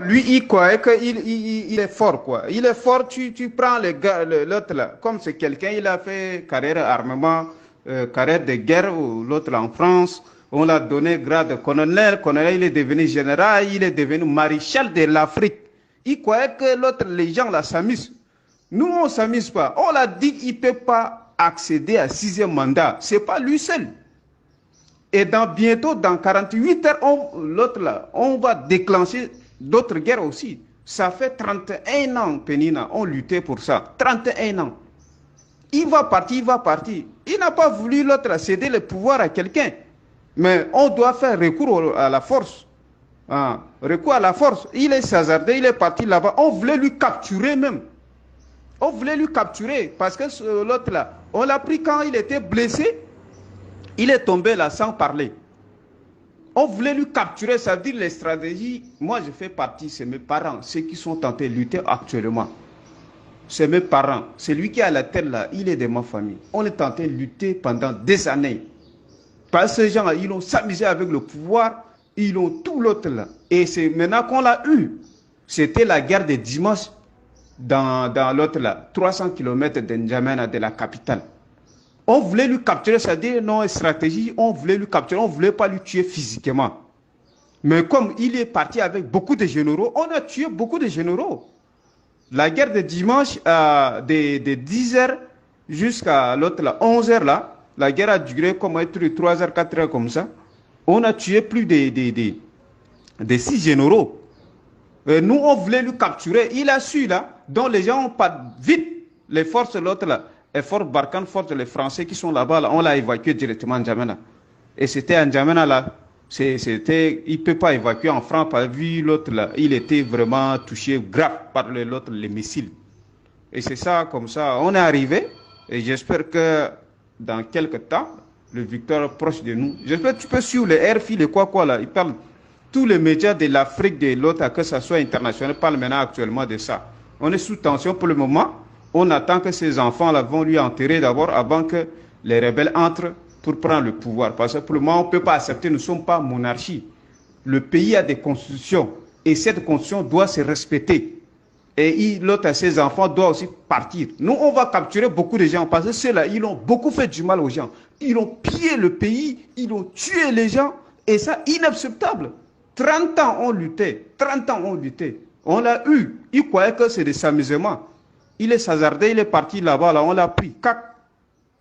Lui, il croyait qu'il est fort, quoi. Il est fort, tu prends l'autre là. Comme c'est quelqu'un, il a fait carrière armement, carrière de guerre, ou l'autre là en France. On l'a donné grade de colonel. Colonel, il est devenu général, il est devenu maréchal de l'Afrique. Il croyait que l'autre, les gens là s'amusent. Nous, on ne s'amuse pas. On l'a dit qu'il ne peut pas accéder à sixième mandat. Ce n'est pas lui seul. Et bientôt, dans 48 heures, l'autre là, on va déclencher d'autres guerres aussi. Ça fait 31 ans, Penina, on luttait pour ça. 31 ans. Il va partir, il va partir. Il n'a pas voulu l'autre céder le pouvoir à quelqu'un. Mais on doit faire recours à la force. Ah, recours à la force. Il est hasardé, il est parti là-bas. On voulait lui capturer même. On voulait lui capturer parce que l'autre là, on l'a pris quand il était blessé. Il est tombé là sans parler. On voulait lui capturer, ça veut dire les stratégies. Moi, je fais partie, c'est mes parents, ceux qui sont tentés de lutter actuellement. C'est mes parents. C'est lui qui a la tête là, il est de ma famille. On est tenté de lutter pendant des années. Parce que ces gens-là, ils ont s'amusé avec le pouvoir, ils ont tout l'autre là. Et c'est maintenant qu'on l'a eu. C'était la guerre des dimanches dans l'autre là, 300 km d'Njamena, de la capitale. On voulait lui capturer, c'est-à-dire non stratégie, on voulait lui capturer, on ne voulait pas lui tuer physiquement. Mais comme il est parti avec beaucoup de généraux, on a tué beaucoup de généraux. La guerre de dimanche, de 10h jusqu'à l'autre, là, 11h, là, la guerre a duré comme 3h, 4h comme ça. On a tué plus de 6 généraux. Et nous, on voulait lui capturer. Il a su, là, dont les gens ont pas vite, les forces, l'autre, là, et Fort Barkhane, force les Français qui sont là-bas, là, on l'a évacué directement à N'Djamena. Et c'était à N'Djamena, là, il ne peut pas évacuer en France, parce que vu l'autre, là, il était vraiment touché grave par l'autre, les missiles. Et c'est ça, comme ça, on est arrivé, et j'espère que dans quelques temps, le victoire est proche de nous. J'espère que tu peux suivre les RFI, les quoi, là, ils parlent, tous les médias de l'Afrique, de l'autre, que ce soit international, parlent maintenant actuellement de ça. On est sous tension pour le moment. On attend que ces enfants-là vont lui enterrer d'abord avant que les rebelles entrent pour prendre le pouvoir. Parce que pour le moment, on ne peut pas accepter, nous ne sommes pas monarchie. Le pays a des constitutions et cette constitution doit se respecter. Et l'autre, ses enfants, doivent aussi partir. Nous, on va capturer beaucoup de gens parce que ceux-là, ils ont beaucoup fait du mal aux gens. Ils ont pillé le pays, ils ont tué les gens et ça, inacceptable. 30 ans on luttait, 30 ans on luttait. On l'a eu. Ils croyaient que c'est des amusements. Il est hasardé, il est parti là-bas, là, on l'a pris. Cac.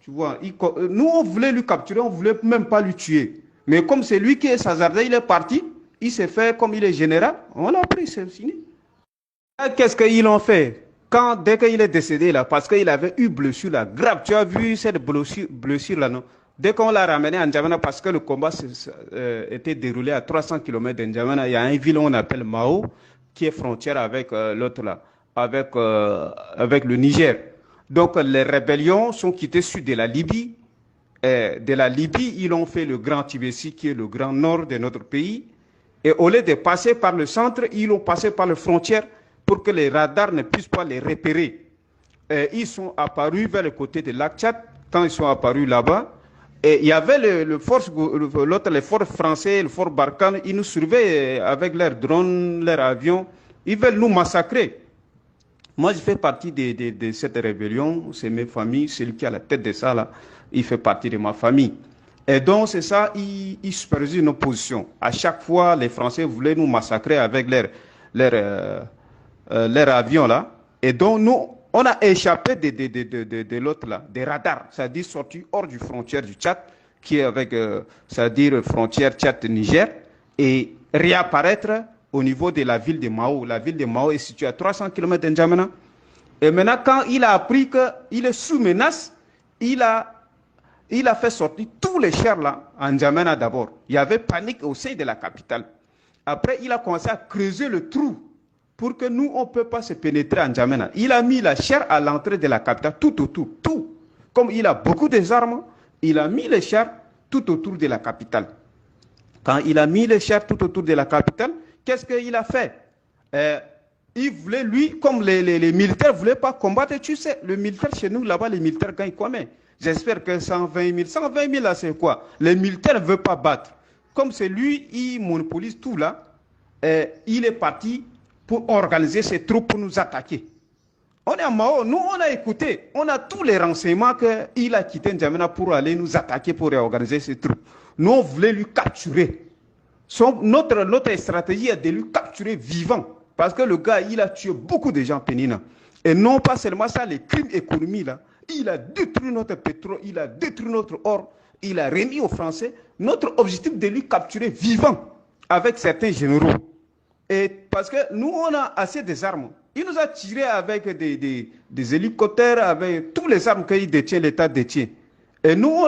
Tu vois, nous, on voulait lui capturer, on ne voulait même pas lui tuer. Mais comme c'est lui qui est hasardé, il est parti, il s'est fait comme il est général, on l'a pris, c'est fini. Qu'est-ce qu'ils ont fait dès qu'il est décédé, là, parce qu'il avait eu blessure, là, grave, tu as vu cette blessure, là, non? Dès qu'on l'a ramené à N'Djamena, parce que le combat était déroulé à 300 km de N'Djamena, il y a une ville qu'on appelle Mao, qui est frontière avec l'autre, là, avec le Niger. Donc les rébellions sont quittées sud de la Libye. De la Libye, ils ont fait le Grand Tibesti, qui est le grand nord de notre pays. Et au lieu de passer par le centre, ils ont passé par les frontières pour que les radars ne puissent pas les repérer. Et ils sont apparus vers le côté de lac Tchad. Quand ils sont apparus là-bas, et il y avait les forces français, le fort Barkhane, ils nous surveillaient avec leurs drones, leurs avions. Ils veulent nous massacrer. Moi, je fais partie de cette rébellion, c'est mes familles, celui qui est à la tête de ça, là, il fait partie de ma famille. Et donc, c'est ça, ils supervisent nos positions. À chaque fois, les Français voulaient nous massacrer avec leurs avions, là. Et donc, nous, on a échappé de l'autre, là, des radars, c'est-à-dire sorti hors du frontière du Tchad, qui est avec, c'est-à-dire frontière Tchad-Niger, et réapparaître au niveau de la ville de Mao. La ville de Mao est située à 300 km de N'Djamena. Et maintenant, quand il a appris qu'il est sous menace, il a fait sortir tous les chars là, en N'Djamena d'abord. Il y avait panique au sein de la capitale. Après, il a commencé à creuser le trou pour que nous, on ne peut pas se pénétrer en N'Djamena. Il a mis la chair à l'entrée de la capitale, tout autour, tout. Comme il a beaucoup d'armes, il a mis les chars tout autour de la capitale. Quand il a mis les chars tout autour de la capitale, qu'est-ce qu'il a fait? Il voulait, lui, comme les militaires ne voulaient pas combattre, tu sais, le militaire chez nous, là-bas, les militaires gagnent combien? J'espère que 120 000. 120 000, là, c'est quoi? Les militaires ne veulent pas battre. Comme c'est lui, il monopolise tout là, il est parti pour organiser ses troupes pour nous attaquer. On est à Mao, nous on a écouté, on a tous les renseignements qu'il a quitté N'Djamena pour aller nous attaquer, pour réorganiser ses troupes. Nous on voulait lui capturer. Notre stratégie est de lui capturer vivant. Parce que le gars, il a tué beaucoup de gens pénina. Et non pas seulement ça, les crimes économiques là. Il a détruit notre pétrole, il a détruit notre or, il a remis aux Français. Notre objectif de lui capturer vivant avec certains généraux. Et parce que nous, on a assez des armes. Il nous a tiré avec des hélicoptères, avec toutes les armes qu'il détient, l'État détient. Et nous,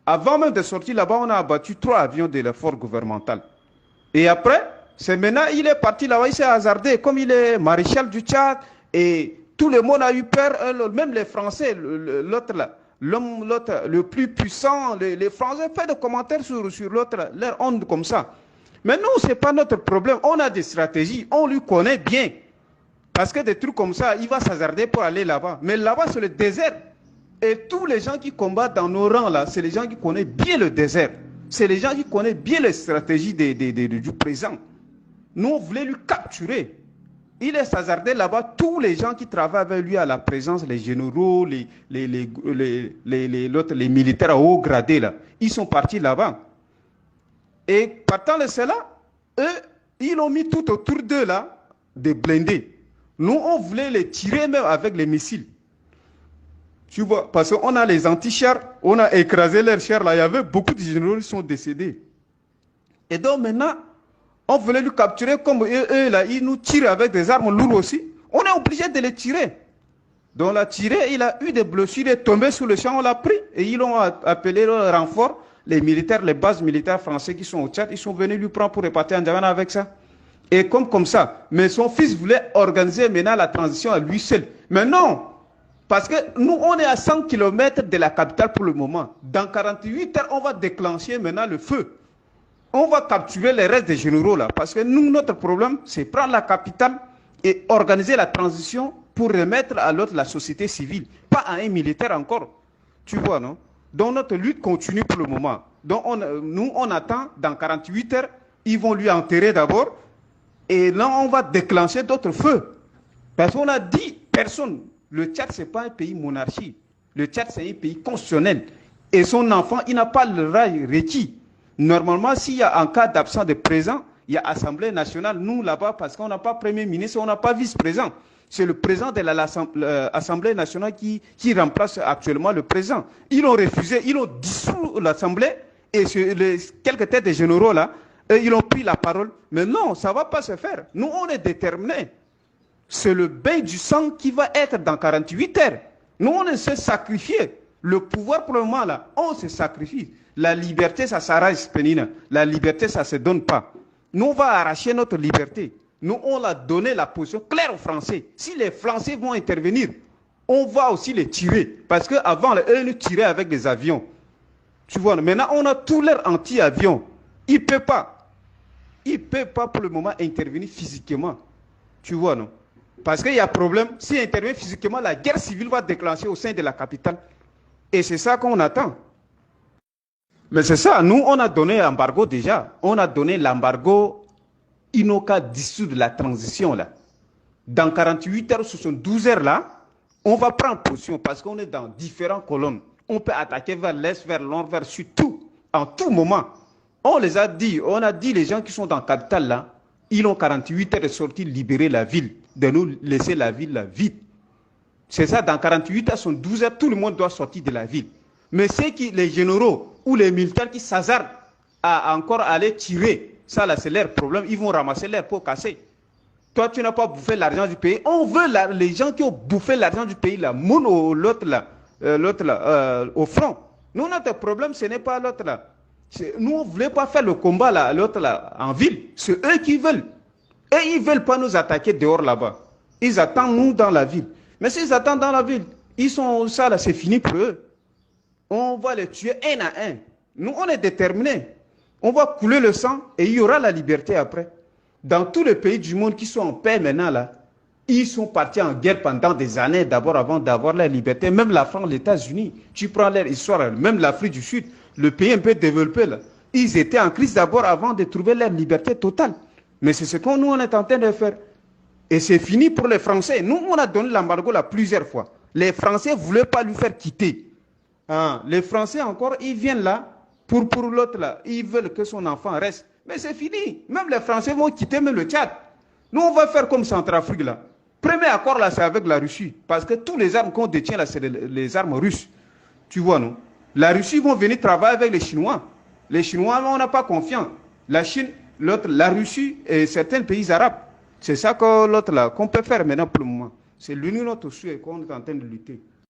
avant même de sortir là-bas, on a abattu 3 avions de la force gouvernementale. Et après, c'est maintenant, il est parti là-bas, il s'est hasardé, comme il est maréchal du Tchad, et tout le monde a eu peur, même les Français, l'autre là, l'autre le plus puissant, les Français font des commentaires sur l'autre, leur onde comme ça. Mais nous, ce n'est pas notre problème, on a des stratégies, on lui connaît bien. Parce que des trucs comme ça, il va s'hasarder pour aller là-bas. Mais là-bas, c'est le désert. Et tous les gens qui combattent dans nos rangs, là, c'est les gens qui connaissent bien le désert. C'est les gens qui connaissent bien les stratégies du présent. Nous, on voulait lui capturer. Il est s'hasardé là-bas. Tous les gens qui travaillent avec lui à la présence, les généraux, les militaires à haut gradé, là, ils sont partis là-bas. Et partant de cela, eux, ils ont mis tout autour d'eux, là, des blindés. Nous, on voulait les tirer même avec les missiles. Tu vois, parce qu'on a les anti-chars, on a écrasé leurs chars là. Il y avait beaucoup de généraux qui sont décédés. Et donc maintenant, on voulait lui capturer comme eux là, ils nous tirent avec des armes lourdes aussi. On est obligé de les tirer. Donc on l'a tiré, il a eu des blessures, il est tombé sous le champ, on l'a pris. Et ils l'ont appelé le renfort. Les militaires, les bases militaires français qui sont au Tchad, ils sont venus lui prendre pour repartir en N'Djamena avec ça. Et comme ça. Mais son fils voulait organiser maintenant la transition à lui seul. Mais non, parce que nous, on est à 100 km de la capitale pour le moment. Dans 48 heures, on va déclencher maintenant le feu. On va capturer les restes des généraux là. Parce que nous, notre problème, c'est prendre la capitale et organiser la transition pour remettre à l'autre la société civile. Pas à un militaire encore. Tu vois, non? Donc notre lutte continue pour le moment. Donc nous, on attend dans 48 heures, ils vont lui enterrer d'abord. Et là, on va déclencher d'autres feux. Parce qu'on a dit, personne, le Tchad, ce n'est pas un pays monarchie. Le Tchad, c'est un pays constitutionnel. Et son enfant, il n'a pas le rail requis. Normalement, s'il y a un cas d'absence de présent, il y a Assemblée nationale, nous là-bas, parce qu'on n'a pas Premier ministre, on n'a pas vice-président. C'est le président de l'Assemblée nationale qui remplace actuellement le président. Ils ont refusé, ils ont dissous l'Assemblée, et quelques têtes de généraux là, ils ont pris la parole. Mais non, ça ne va pas se faire. Nous, on est déterminés. C'est le bain du sang qui va être dans 48 heures. Nous, on s'est sacrifié. Le pouvoir, pour le moment, là, on se sacrifie. La liberté, ça s'arrache, Pénina. La liberté, ça ne se donne pas. Nous, on va arracher notre liberté. Nous, on a donné la position claire aux Français. Si les Français vont intervenir, on va aussi les tirer. Parce qu'avant, eux nous tiraient avec des avions. Tu vois, maintenant, on a tous leurs anti-avions. Ils ne peuvent pas. Il ne peut pas pour le moment intervenir physiquement. Tu vois, non? Parce qu'il y a problème. S'il intervient physiquement, la guerre civile va déclencher au sein de la capitale. Et c'est ça qu'on attend. Mais c'est ça, nous, on a donné l'embargo déjà. On a donné l'embargo Inoka dissous de la transition, là. Dans 48 heures, 72 heures, là, on va prendre position parce qu'on est dans différentes colonnes. On peut attaquer vers l'est, vers l'ouest, vers le sud, tout, en tout moment. On les a dit, on a dit les gens qui sont dans la capitale là, ils ont 48 heures de sortir libérer la ville, de nous laisser la ville là, vide. C'est ça, dans 48 heures, 12 heures, tout le monde doit sortir de la ville. Mais c'est les généraux ou les militaires qui s'hasardent à encore aller tirer, ça là c'est leur problème, ils vont ramasser leur peau cassée. Toi tu n'as pas bouffé l'argent du pays, on veut les gens qui ont bouffé l'argent du pays là, l'autre là, au front. Nous notre problème ce n'est pas l'autre là. Nous, on ne voulait pas faire le combat là, l'autre là, en ville. C'est eux qui veulent. Et ils ne veulent pas nous attaquer dehors là-bas. Ils attendent nous dans la ville. Mais s'ils attendent dans la ville, ils sont ça là, c'est fini pour eux. On va les tuer un à un. Nous, on est déterminés. On va couler le sang et il y aura la liberté après. Dans tous les pays du monde qui sont en paix maintenant là, ils sont partis en guerre pendant des années d'abord avant d'avoir la liberté. Même la France, les États-Unis, tu prends leur histoire, même l'Afrique du Sud, le pays un peu développé là, ils étaient en crise d'abord avant de trouver leur liberté totale. Mais c'est ce qu'on nous on est en train de faire. Et c'est fini pour les Français. Nous, on a donné l'embargo là plusieurs fois. Les Français ne voulaient pas lui faire quitter. Hein, les Français encore, ils viennent là pour l'autre là. Ils veulent que son enfant reste. Mais c'est fini. Même les Français vont quitter même le Tchad. Nous, on va faire comme Centrafrique là. Premier accord là, c'est avec la Russie. Parce que tous les armes qu'on détient là, c'est les armes russes. Tu vois, non? La Russie vont venir travailler avec les Chinois. Les Chinois, on n'a pas confiance. La Chine, l'autre, la Russie et certains pays arabes. C'est ça que l'autre là, qu'on peut faire maintenant pour le moment. C'est l'union notre souhait qu'on est en train de lutter.